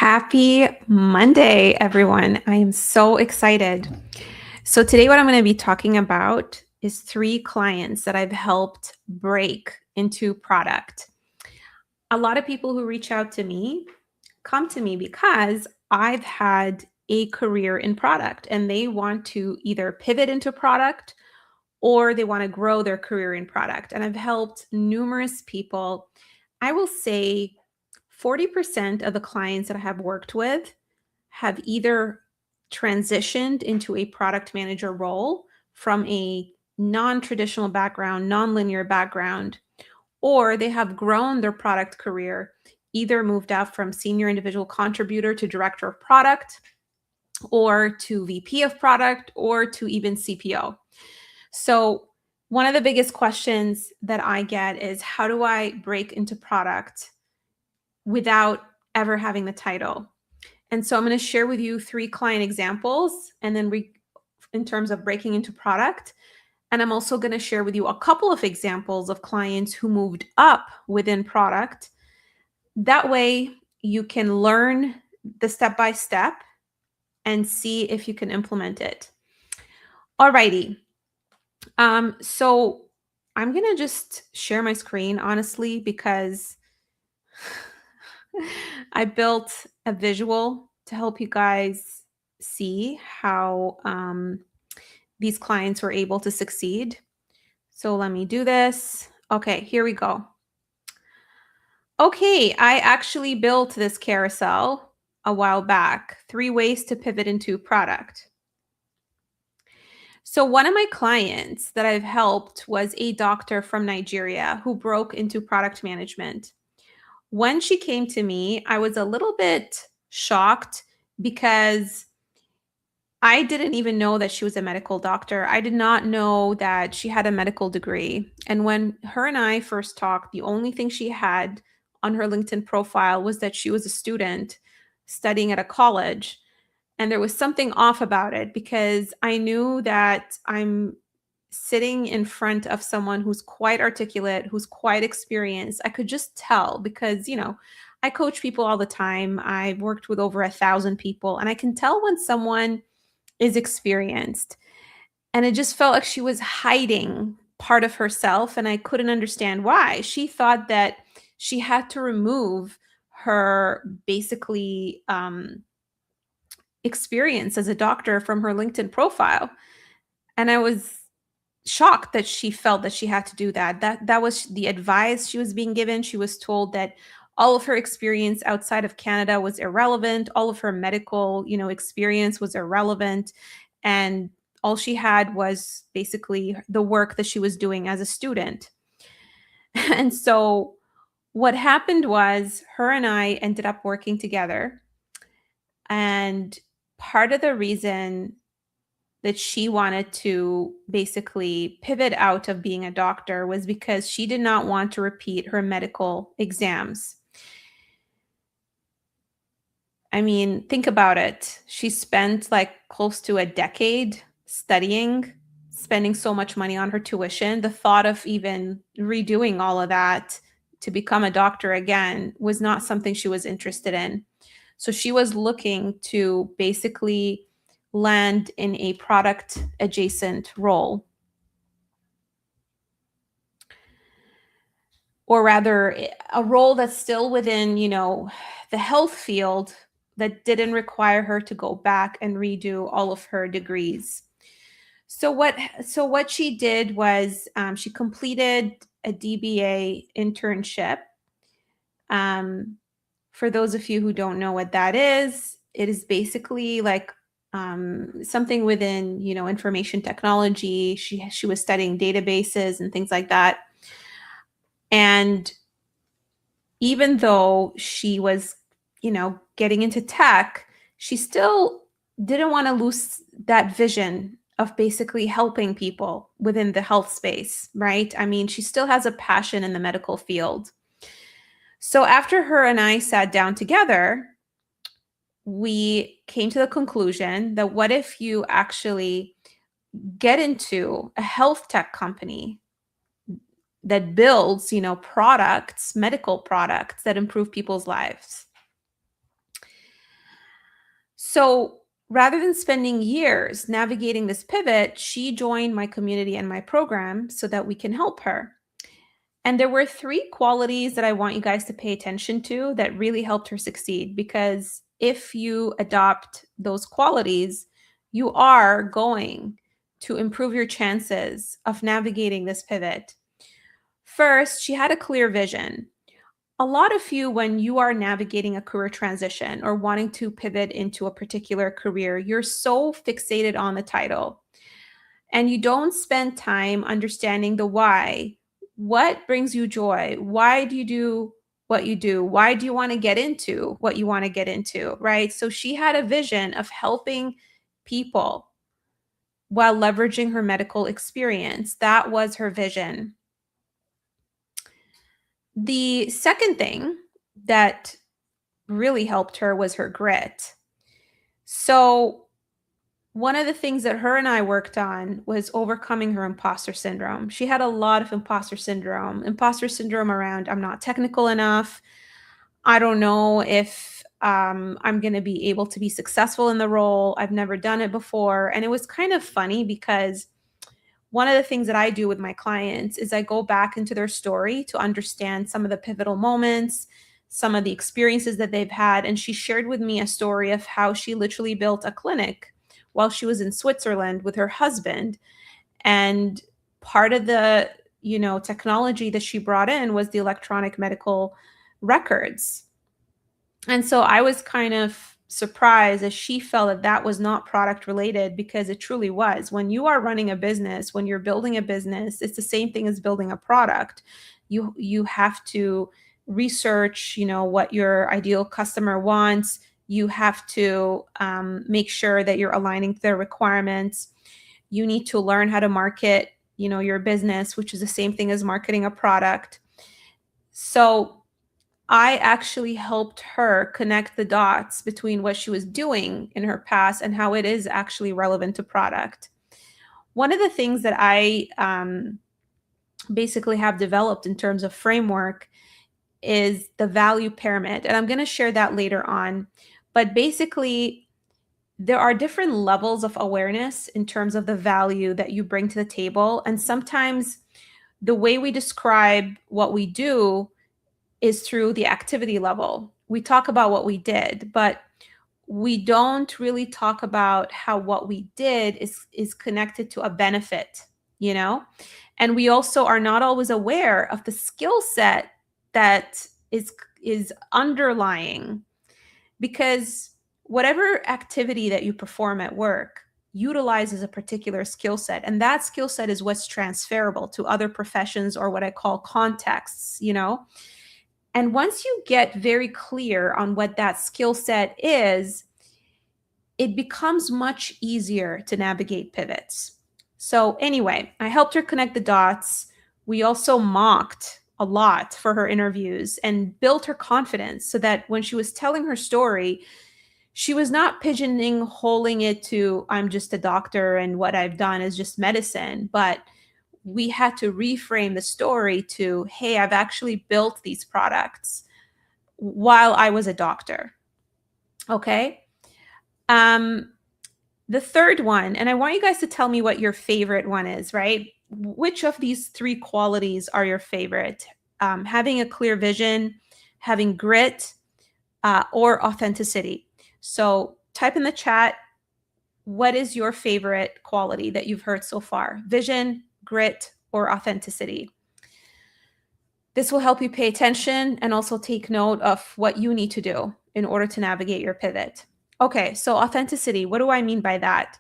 Happy Monday, everyone. I am so excited. So, today, what I'm going to be talking about is 3 clients that I've helped break into product. A lot of people who reach out to me come to me because I've had a career in product and they want to either pivot into product or they want to grow their career in product. And I've helped numerous people. I will say 40% of the clients that I have worked with have either transitioned into a product manager role from a non-traditional background, non-linear background, or they have grown their product career, either moved up from senior individual contributor to director of product, or to VP of product, or to even CPO. So one of the biggest questions that I get is, how do I break into product without ever having the title? And so I'm going to share with you 3 client examples, and then in terms of breaking into product. And I'm also going to share with you a couple of examples of clients who moved up within product. That way you can learn the step-by-step and see if you can implement it. Alrighty. So I'm going to just share my screen, honestly, because I built a visual to help you guys see how these clients were able to succeed. So let me do this. Okay, here we go. Okay, I actually built this carousel a while back, 3 ways to pivot into product. So one of my clients that I've helped was a doctor from Nigeria who broke into product management. When she came to me, I was a little bit shocked because I didn't even know that she was a medical doctor. I did not know that she had a medical degree. And when her and I first talked, the only thing she had on her LinkedIn profile was that she was a student studying at a college. And there was something off about it because I knew that I'm sitting in front of someone who's quite articulate, who's quite experienced. I could just tell because, I coach people all the time. I've worked with over 1,000 people, and I can tell when someone is experienced. And it just felt like she was hiding part of herself, and I couldn't understand why. She thought that she had to remove her basically experience as a doctor from her LinkedIn profile. And I was shocked that she felt that she had to do that. That was the advice she was being given. She was told that all of her experience outside of Canada was irrelevant. All of her medical, experience was irrelevant. And all she had was basically the work that she was doing as a student. And so what happened was her and I ended up working together. And part of the reason that she wanted to basically pivot out of being a doctor was because she did not want to repeat her medical exams. I mean, think about it. She spent like close to a decade studying, spending so much money on her tuition. The thought of even redoing all of that to become a doctor again was not something she was interested in. So she was looking to basically land in a product adjacent role. Or rather, a role that's still within, the health field that didn't require her to go back and redo all of her degrees. So what she did was she completed a DBA internship. For those of you who don't know what that is, it is basically like something within, information technology. She was studying databases and things like that. And even though she was, getting into tech, she still didn't want to lose that vision of basically helping people within the health space, right? I mean, she still has a passion in the medical field. So after her and I sat down together, we came to the conclusion that what if you actually get into a health tech company that builds, products, medical products that improve people's lives. So rather than spending years navigating this pivot, she joined my community and my program so that we can help her. And there were three qualities that I want you guys to pay attention to that really helped her succeed. Because if you adopt those qualities, you are going to improve your chances of navigating this pivot. First, she had a clear vision. A lot of you, when you are navigating a career transition or wanting to pivot into a particular career, you're so fixated on the title and you don't spend time understanding the why. What brings you joy? Why do you do what you do? Why do you want to get into what you want to get into? Right. So she had a vision of helping people while leveraging her medical experience. That was her vision. The second thing that really helped her was her grit. So, one of the things that her and I worked on was overcoming her imposter syndrome. She had a lot of imposter syndrome around I'm not technical enough. I don't know if I'm going to be able to be successful in the role. I've never done it before. And it was kind of funny because one of the things that I do with my clients is I go back into their story to understand some of the pivotal moments, some of the experiences that they've had. And she shared with me a story of how she literally built a clinic while she was in Switzerland with her husband. And part of the, technology that she brought in was the electronic medical records. And so I was kind of surprised as she felt that that was not product related because it truly was. When you are running a business, when you're building a business, it's the same thing as building a product. You have to research, what your ideal customer wants. You have to make sure that you're aligning to their requirements. You need to learn how to market, your business, which is the same thing as marketing a product. So I actually helped her connect the dots between what she was doing in her past and how it is actually relevant to product. One of the things that I basically have developed in terms of framework is the value pyramid. And I'm going to share that later on. But basically, there are different levels of awareness in terms of the value that you bring to the table. And sometimes the way we describe what we do is through the activity level. We talk about what we did, but we don't really talk about how what we did is connected to a benefit, you know? And we also are not always aware of the skill set that is underlying, because whatever activity that you perform at work utilizes a particular skill set, and that skill set is what's transferable to other professions or what I call contexts, and once you get very clear on what that skill set is, it becomes much easier to navigate pivots. So, anyway, I helped her connect the dots. We also mocked a lot for her interviews and built her confidence so that when she was telling her story, she was not pigeonholing it to, I'm just a doctor and what I've done is just medicine, but we had to reframe the story to, hey, I've actually built these products while I was a doctor. Okay. The third one, and I want you guys to tell me what your favorite one is, right? Which of these three qualities are your favorite? Having a clear vision, having grit, or authenticity. So type in the chat, what is your favorite quality that you've heard so far? Vision, grit, or authenticity? This will help you pay attention and also take note of what you need to do in order to navigate your pivot. Okay, so authenticity, what do I mean by that?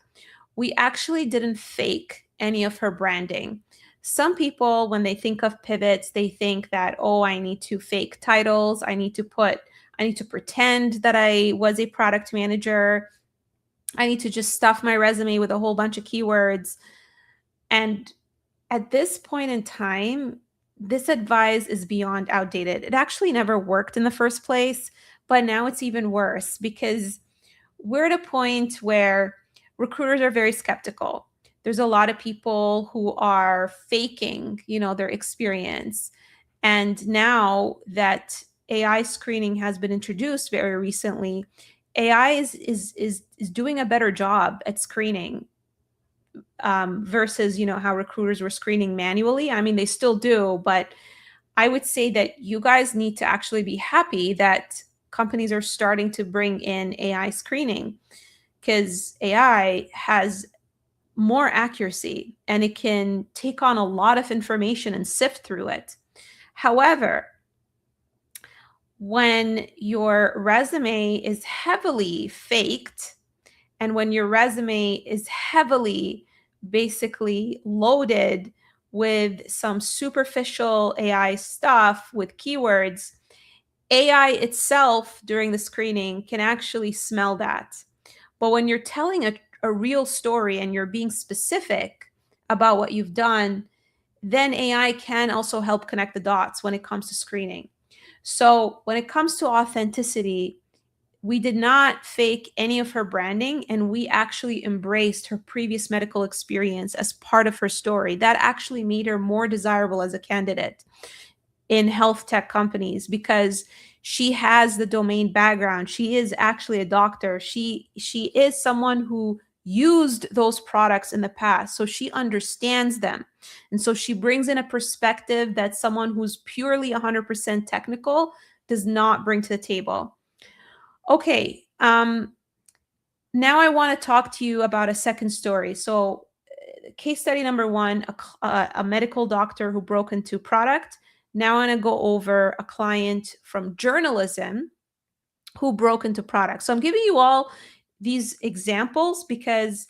We actually didn't fake any of her branding. Some people, when they think of pivots, they think that, oh, I need to fake titles. I need to pretend that I was a product manager. I need to just stuff my resume with a whole bunch of keywords. And at this point in time, this advice is beyond outdated. It actually never worked in the first place, but now it's even worse because we're at a point where recruiters are very skeptical. There's a lot of people who are faking, their experience. And now that AI screening has been introduced very recently, AI is doing a better job at screening, versus how recruiters were screening manually. I mean, they still do, but I would say that you guys need to actually be happy that companies are starting to bring in AI screening, because AI has more accuracy and it can take on a lot of information and sift through it. However, when your resume is heavily faked, and when your resume is heavily basically loaded with some superficial AI stuff with keywords, AI itself during the screening can actually smell that. But when you're telling a real story and you're being specific about what you've done, then AI can also help connect the dots when it comes to screening. So when it comes to authenticity, we did not fake any of her branding, and we actually embraced her previous medical experience as part of her story. That actually made her more desirable as a candidate in health tech companies, because she has the domain background. She is actually a doctor. She is someone who used those products in the past, so she understands them. And so she brings in a perspective that someone who's purely 100% technical does not bring to the table. Okay, now I want to talk to you about a second story. So case study number one, a medical doctor who broke into product. Now I want to go over a client from journalism who broke into product. So I'm giving you all these examples because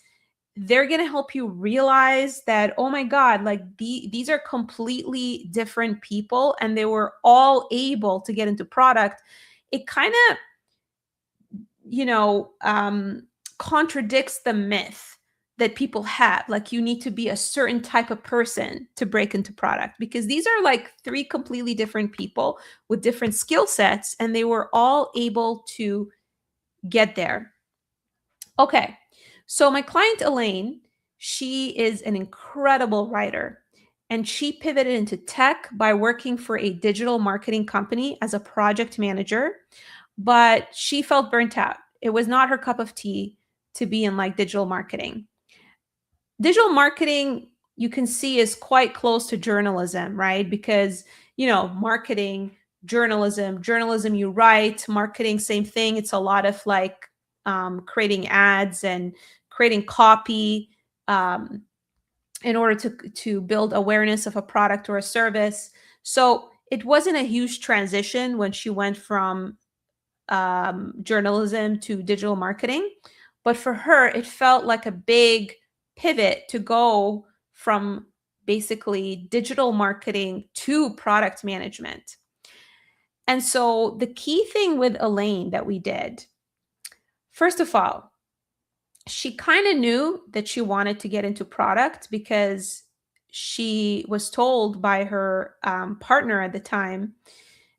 they're going to help you realize that, oh my God, like these are completely different people and they were all able to get into product. It kind of, you know, contradicts the myth that people have, like you need to be a certain type of person to break into product, because these are like three completely different people with different skill sets and they were all able to get there. Okay, so my client Elaine, she is an incredible writer, and she pivoted into tech by working for a digital marketing company as a project manager, but she felt burnt out. It was not her cup of tea to be in like digital marketing. Digital marketing, you can see, is quite close to journalism, right? Because, marketing, journalism, you write, marketing, same thing. It's a lot of like creating ads and creating copy in order to build awareness of a product or a service. So it wasn't a huge transition when she went from journalism to digital marketing. But for her, it felt like a big pivot to go from basically digital marketing to product management. And so the key thing with Elaine that we did, first of all, she kind of knew that she wanted to get into product because she was told by her partner at the time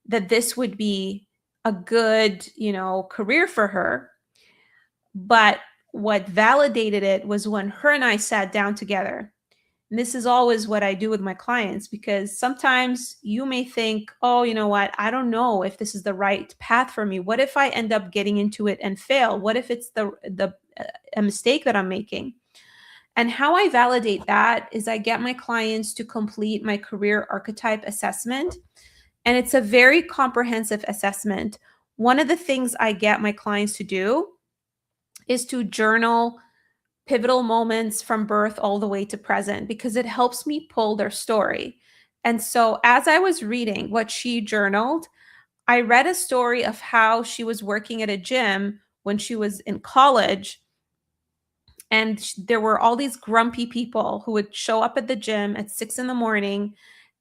that this would be a good, career for her. But what validated it was when her and I sat down together. And this is always what I do with my clients, because sometimes you may think, oh, you know what? I don't know if this is the right path for me. What if I end up getting into it and fail? What if it's a mistake that I'm making? And how I validate that is I get my clients to complete my career archetype assessment. And it's a very comprehensive assessment. One of the things I get my clients to do is to journal pivotal moments from birth all the way to present, because it helps me pull their story. And so as I was reading what she journaled, I read a story of how she was working at a gym when she was in college. And there were all these grumpy people who would show up at the gym at 6 in the morning.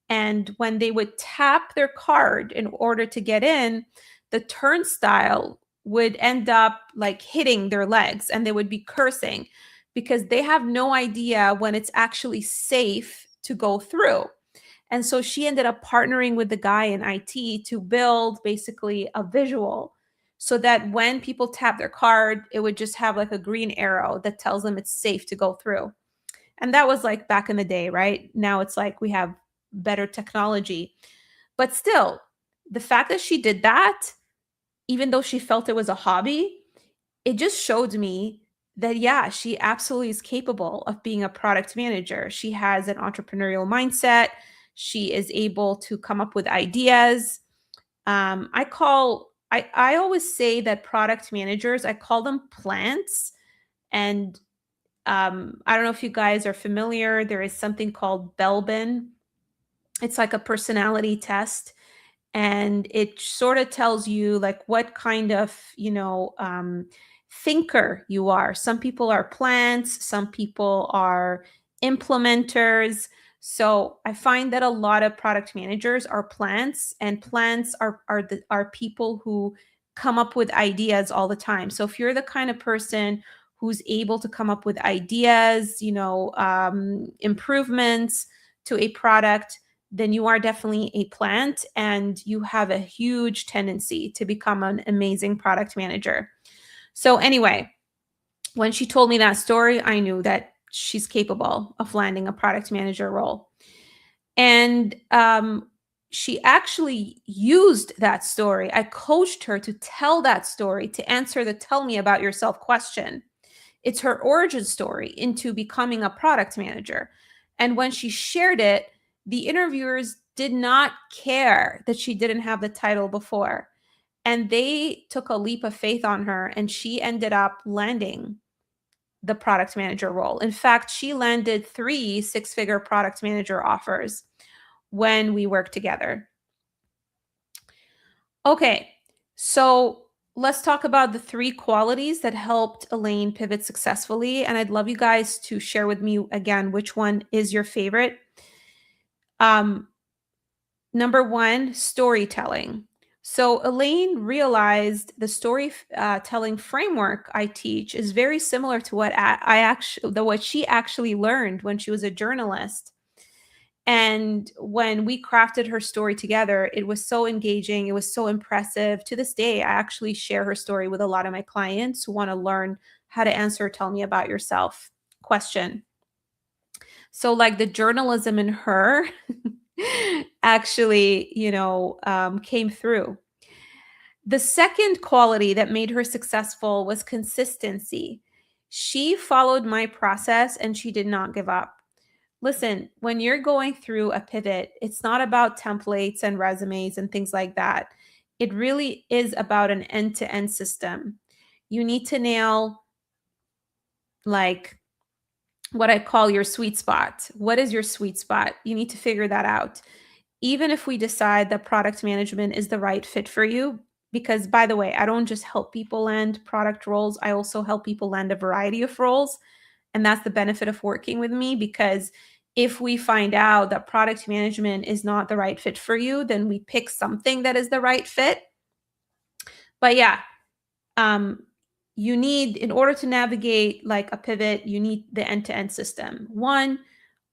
And when they would tap their card in order to get in, the turnstile would end up like hitting their legs and they would be cursing because they have no idea when it's actually safe to go through. And so she ended up partnering with the guy in IT to build basically a visual so that when people tap their card, it would just have like a green arrow that tells them it's safe to go through. And that was like back in the day, right? Now it's like we have better technology. But still, the fact that she did that, even though she felt it was a hobby, it just showed me that, yeah, she absolutely is capable of being a product manager. She has an entrepreneurial mindset. She is able to come up with ideas. I always say that product managers, I call them plants. And I don't know if you guys are familiar. There is something called Belbin. It's like a personality test, and it sort of tells you like what kind of thinker you are. Some people are plants, some people are implementers. So I find that a lot of product managers are plants, and plants are people who come up with ideas all the time. So if you're the kind of person who's able to come up with ideas, improvements to a product, then you are definitely a plant, and you have a huge tendency to become an amazing product manager. So, anyway, when she told me that story, I knew that she's capable of landing a product manager role. And she actually used that story. I coached her to tell that story, to answer the tell me about yourself question. It's her origin story into becoming a product manager. And when she shared it, the interviewers did not care that she didn't have the title before. And they took a leap of faith on her, and she ended up landing the product manager role. In fact, she landed 3 six-figure product manager offers when we worked together. Okay, so let's talk about the 3 qualities that helped Elaine pivot successfully. And I'd love you guys to share with me again which one is your favorite. Um, Number 1, storytelling. So Elaine realized the storytelling framework I teach is very similar to what she actually learned when she was a journalist. And when we crafted her story together, it was so engaging. It was so impressive. To this day, I actually share her story with a lot of my clients who want to learn how to answer tell me about yourself question. So, like, the journalism in her actually, came through. The second quality that made her successful was consistency. She followed my process and she did not give up. Listen, when you're going through a pivot, it's not about templates and resumes and things like that. It really is about an end to end system. You need to nail, like, what I call your sweet spot. What is your sweet spot? You need to figure that out. Even if we decide that product management is the right fit for you, because by the way, I don't just help people land product roles, I also help people land a variety of roles. And that's the benefit of working with me, because if we find out that product management is not the right fit for you, then we pick something that is the right fit. But yeah, um, you need, in order to navigate like a pivot, you need the end-to-end system. 1,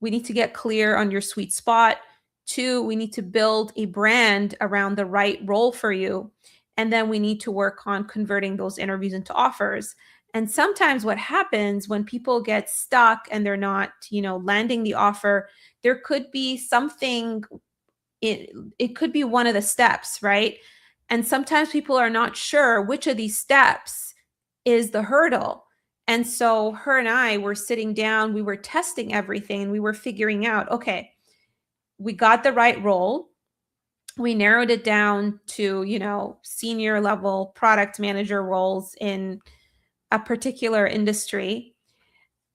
we need to get clear on your sweet spot. 2, we need to build a brand around the right role for you. And then we need to work on converting those interviews into offers. And sometimes what happens when people get stuck and they're not, landing the offer, there could be something, it could be one of the steps, right? And sometimes people are not sure which of these steps is the hurdle. And so her and I were sitting down, we were testing everything, and we were figuring out, okay, we got the right role. We narrowed it down to, senior level product manager roles in a particular industry.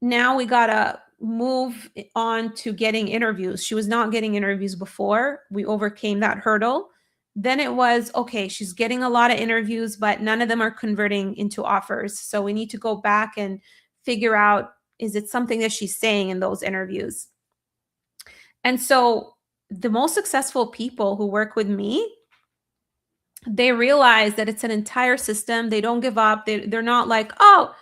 Now we got to move on to getting interviews. She was not getting interviews before. We overcame that hurdle. Then it was, okay, she's getting a lot of interviews, but none of them are converting into offers. So we need to go back and figure out, is it something that she's saying in those interviews? And so the most successful people who work with me, they realize that it's an entire system. They don't give up. They're not like, oh,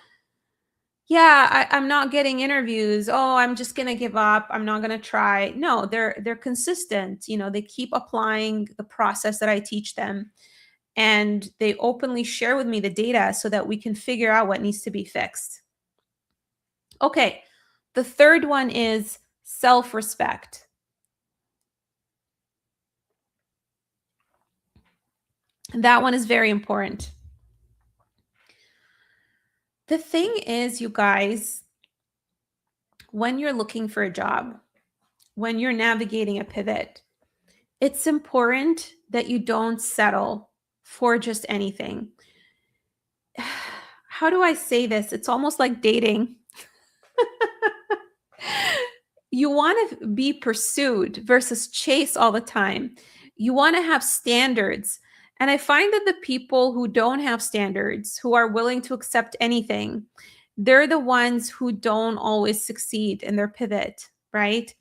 yeah, I'm not getting interviews. Oh, I'm just gonna give up. I'm not gonna try. No, they're consistent. They keep applying the process that I teach them, and they openly share with me the data so that we can figure out what needs to be fixed. Okay, the third one is self-respect. That one is very important. The thing is, you guys, when you're looking for a job, when you're navigating a pivot, it's important that you don't settle for just anything. How do I say this? It's almost like dating. You want to be pursued versus chase all the time. You want to have standards. And I find that the people who don't have standards, who are willing to accept anything, they're the ones who don't always succeed in their pivot, right?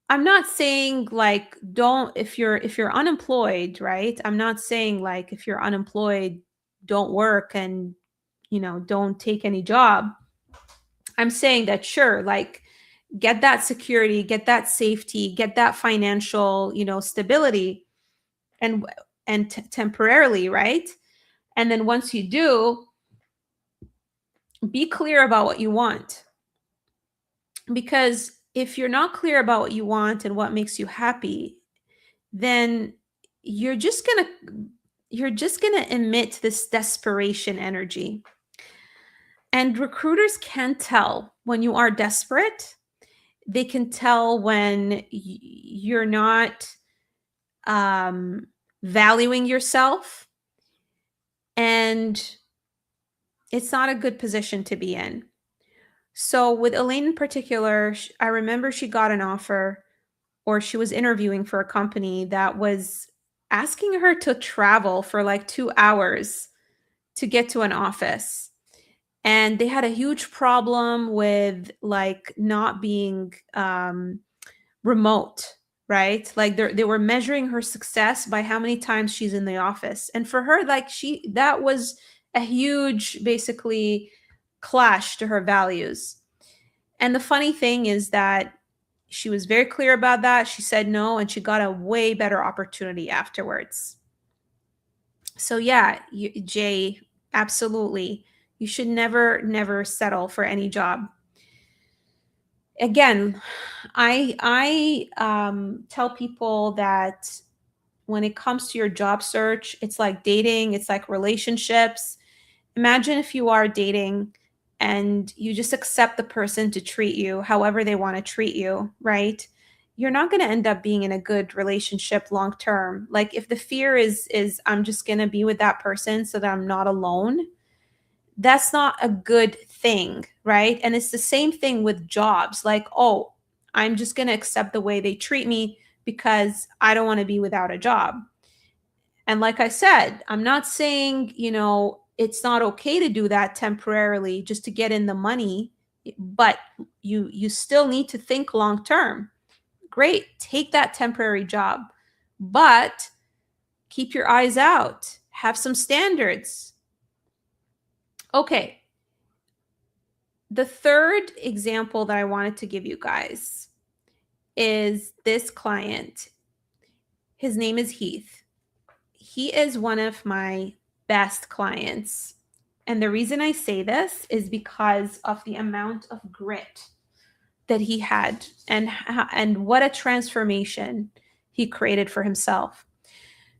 I'm not saying like don't if you're unemployed, right? I'm not saying like if you're unemployed, don't work and don't take any job. I'm saying that sure, like get that security, get that safety, get that financial, stability and temporarily, right? And then once you do, be clear about what you want. Because if you're not clear about what you want and what makes you happy, then you're just going to emit this desperation energy. And recruiters can tell when you are desperate. They can tell when you're not valuing yourself, and it's not a good position to be in. So with Elaine in particular, I remember she got an offer, or she was interviewing for a company that was asking her to travel for like 2 hours to get to an office. And they had a huge problem with like not being remote, right? Like they were measuring her success by how many times she's in the office. And for her, like that was a huge, basically, clash to her values. And the funny thing is that she was very clear about that. She said no, and she got a way better opportunity afterwards. So yeah, Jay, absolutely. You should never settle for any job. Again, I tell people that when it comes to your job search, it's like dating, it's like relationships. Imagine if you are dating and you just accept the person to treat you however they want to treat you, right? You're not going to end up being in a good relationship long term. Like if the fear is I'm just going to be with that person so that I'm not alone, that's not a good thing, right? And it's the same thing with jobs. Like, oh, I'm just going to accept the way they treat me because I don't want to be without a job. And like I said, I'm not saying, it's not okay to do that temporarily just to get in the money, but you still need to think long term. Great, take that temporary job, but keep your eyes out. Have some standards. Okay. The third example that I wanted to give you guys is this client. His name is Heath. He is one of my best clients. And the reason I say this is because of the amount of grit that he had and what a transformation he created for himself.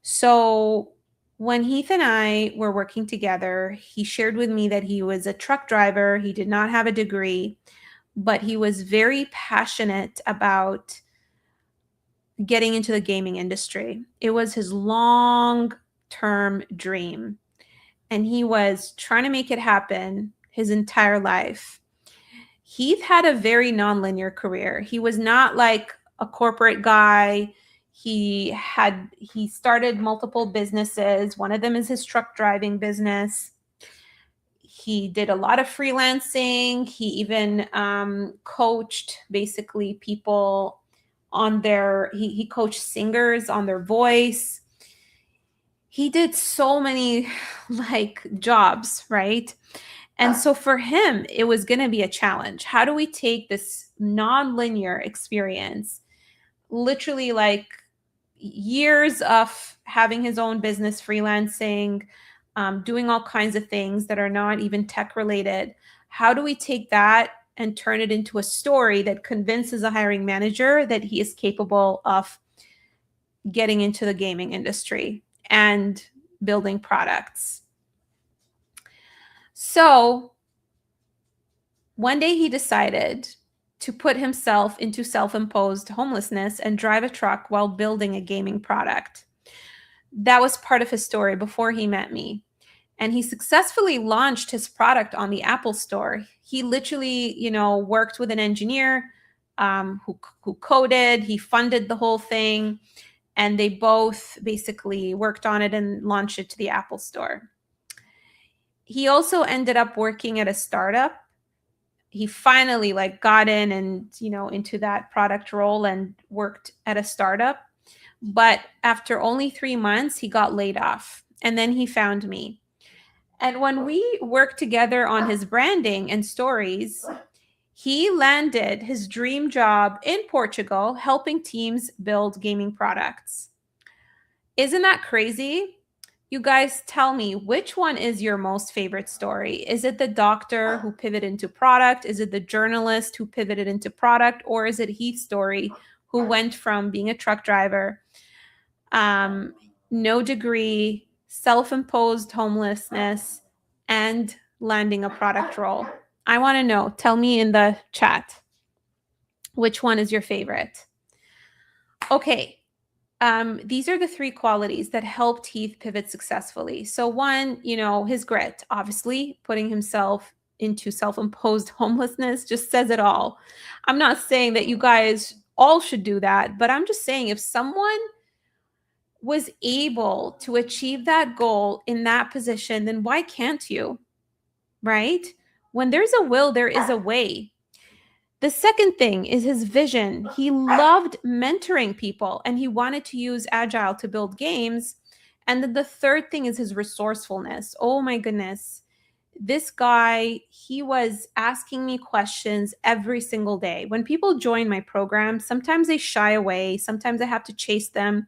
So when Heath and I were working together, he shared with me that he was a truck driver. He did not have a degree, but he was very passionate about getting into the gaming industry. It was his long-term dream, and he was trying to make it happen his entire life. Heath had a very nonlinear career. He was not like a corporate guy. He started multiple businesses. One of them is his truck driving business. He did a lot of freelancing. He even coached basically people on he coached singers on their voice. He did so many like jobs, right? And so for him, it was going to be a challenge. How do we take this non-linear experience, literally like years of having his own business, freelancing, doing all kinds of things that are not even tech related? How do we take that and turn it into a story that convinces a hiring manager that he is capable of getting into the gaming industry and building products? So One day he decided to put himself into self-imposed homelessness and drive a truck while building a gaming product. That was part of his story before he met me. And he successfully launched his product on the Apple Store. He literally, worked with an engineer who coded, he funded the whole thing, and they both basically worked on it and launched it to the Apple Store. He also ended up working at a startup. He finally got in and into that product role and worked at a startup. But after only 3 months, he got laid off. And then he found me. And when we worked together on his branding and stories, he landed his dream job in Portugal, helping teams build gaming products. Isn't that crazy? You guys tell me, which one is your most favorite story? Is it the doctor who pivoted into product? Is it the journalist who pivoted into product? Or is it Heath's story, who went from being a truck driver, no degree, self-imposed homelessness, and landing a product role? I want to know. Tell me in the chat, which one is your favorite? Okay. These are the three qualities that helped Heath pivot successfully. So one, his grit, obviously putting himself into self-imposed homelessness just says it all. I'm not saying that you guys all should do that, but I'm just saying if someone was able to achieve that goal in that position, then why can't you? Right? When there's a will, there is a way. The second thing is his vision. He loved mentoring people and he wanted to use Agile to build games. And then the third thing is his resourcefulness. Oh my goodness. This guy, he was asking me questions every single day. When people join my program, sometimes they shy away. Sometimes I have to chase them,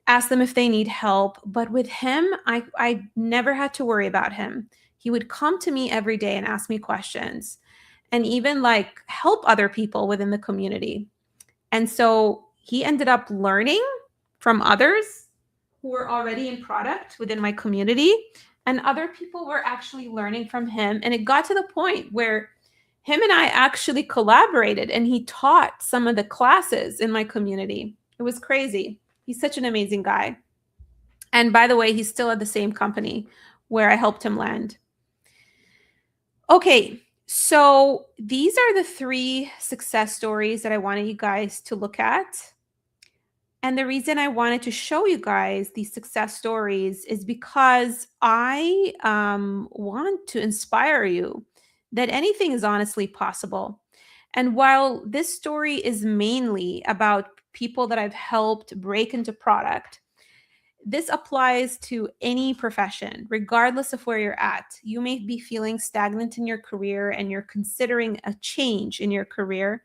ask them if they need help. But with him, I never had to worry about him. He would come to me every day and ask me questions and even help other people within the community. And so he ended up learning from others who were already in product within my community, and other people were actually learning from him. And it got to the point where him and I actually collaborated and he taught some of the classes in my community. It was crazy. He's such an amazing guy. And by the way, he's still at the same company where I helped him land. Okay, so these are the three success stories that I wanted you guys to look at. And the reason I wanted to show you guys these success stories is because I want to inspire you that anything is honestly possible. And while this story is mainly about people that I've helped break into product, this applies to any profession, regardless of where you're at. You may be feeling stagnant in your career and you're considering a change in your career.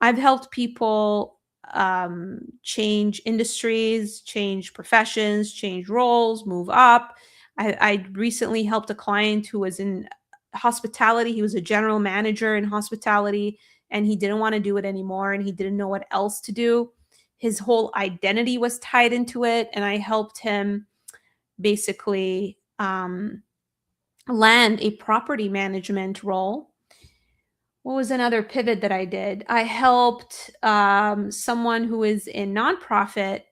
I've helped people change industries, change professions, change roles, move up. I recently helped a client who was in hospitality. He was a general manager in hospitality and he didn't want to do it anymore and he didn't know what else to do. His whole identity was tied into it. And I helped him basically land a property management role. What was another pivot that I did? I helped someone who is in nonprofit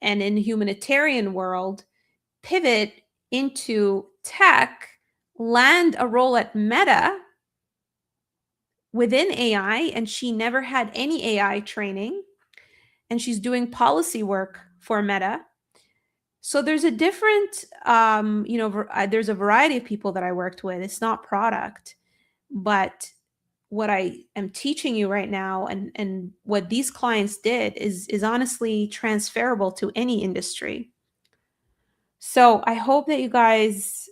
and in humanitarian world pivot into tech, land a role at Meta within AI, and she never had any AI training. And she's doing policy work for Meta. So there's a different, there's a variety of people that I worked with. It's not product, but what I am teaching you right now and what these clients did is honestly transferable to any industry. So I hope that you guys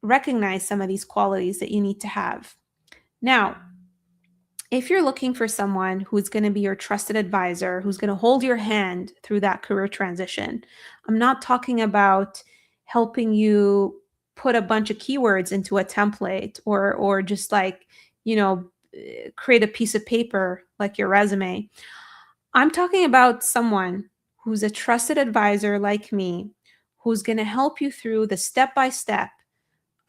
recognize some of these qualities that you need to have. Now, if you're looking for someone who's going to be your trusted advisor, who's going to hold your hand through that career transition, I'm not talking about helping you put a bunch of keywords into a template or just create a piece of paper like your resume. I'm talking about someone who's a trusted advisor like me, who's going to help you through the step-by-step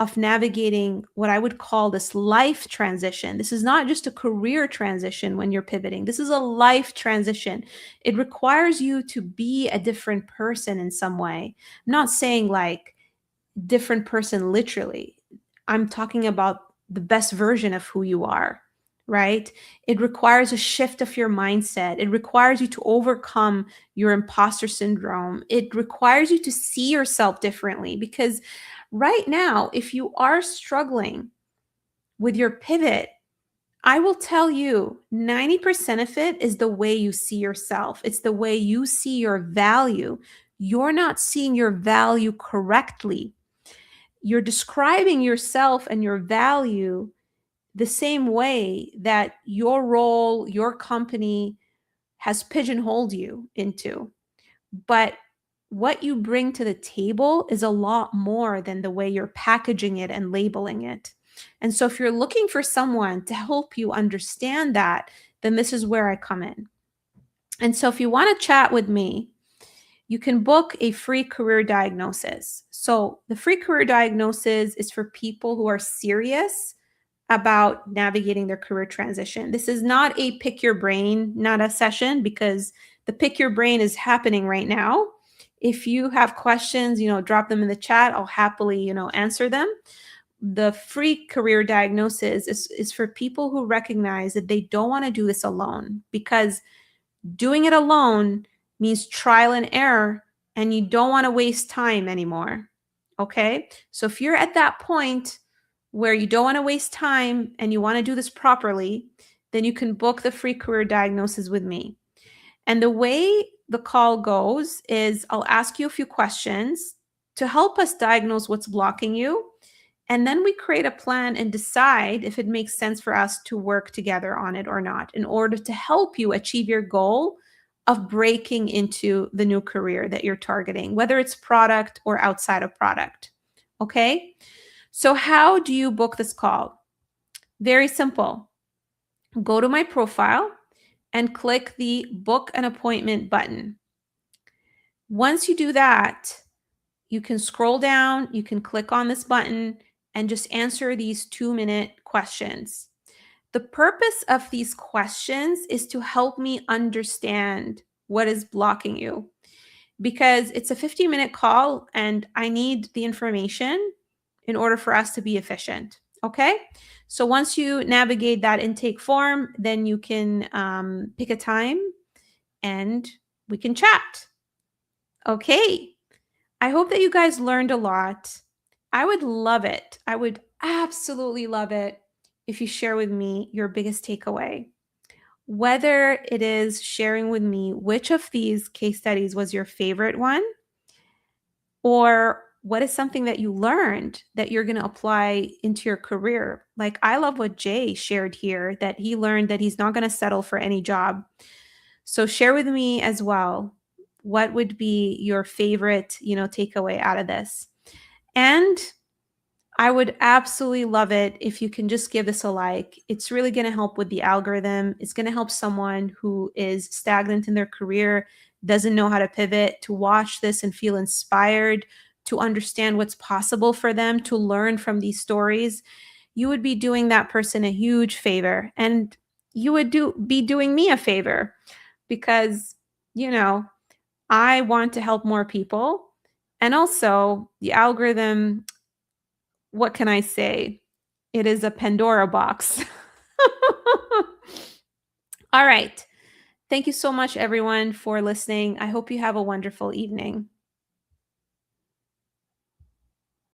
of navigating what I would call this life transition. This is not just a career transition when you're pivoting. This is a life transition. It requires you to be a different person in some way. I'm not saying like different person literally. I'm talking about the best version of who you are, right? It requires a shift of your mindset. It requires you to overcome your imposter syndrome. It requires you to see yourself differently because right now, if you are struggling with your pivot, I will tell you 90% of it is the way you see yourself. It's the way you see your value. You're not seeing your value correctly. You're describing yourself and your value the same way that your role, your company has pigeonholed you into. But what you bring to the table is a lot more than the way you're packaging it and labeling it. And so if you're looking for someone to help you understand that, then this is where I come in. And so if you want to chat with me, you can book a free career diagnosis. So the free career diagnosis is for people who are serious about navigating their career transition. This is not a pick your brain, not a session, because the pick your brain is happening right now. If you have questions, drop them in the chat. I'll happily, answer them. The free career diagnosis is for people who recognize that they don't want to do this alone, because doing it alone means trial and error, and you don't want to waste time anymore. Okay? So if you're at that point where you don't want to waste time and you want to do this properly, then you can book the free career diagnosis with me. And the way the call goes is I'll ask you a few questions to help us diagnose what's blocking you. And then we create a plan and decide if it makes sense for us to work together on it or not, in order to help you achieve your goal of breaking into the new career that you're targeting, whether it's product or outside of product. Okay? So how do you book this call? Very simple. Go to my profile and click the book an appointment button. Once you do that, you can scroll down, you can click on this button and just answer these 2-minute questions. The purpose of these questions is to help me understand what is blocking you, because it's a 15-minute call and I need the information in order for us to be efficient. Okay. So once you navigate that intake form, then you can pick a time and we can chat. Okay. I hope that you guys learned a lot. I would love it. I would absolutely love it if you share with me your biggest takeaway. Whether it is sharing with me which of these case studies was your favorite one, or what is something that you learned that you're going to apply into your career. Like, I love what Jay shared here, that he learned that he's not going to settle for any job. So share with me as well, what would be your favorite, takeaway out of this. And I would absolutely love it if you can just give this a like. It's really going to help with the algorithm. It's going to help someone who is stagnant in their career, doesn't know how to pivot, to watch this and feel inspired, to understand what's possible for them, to learn from these stories. You would be doing that person a huge favor, and you would be doing me a favor, because, I want to help more people. And also the algorithm, what can I say? It is a Pandora box. All right. Thank you so much, everyone, for listening. I hope you have a wonderful evening.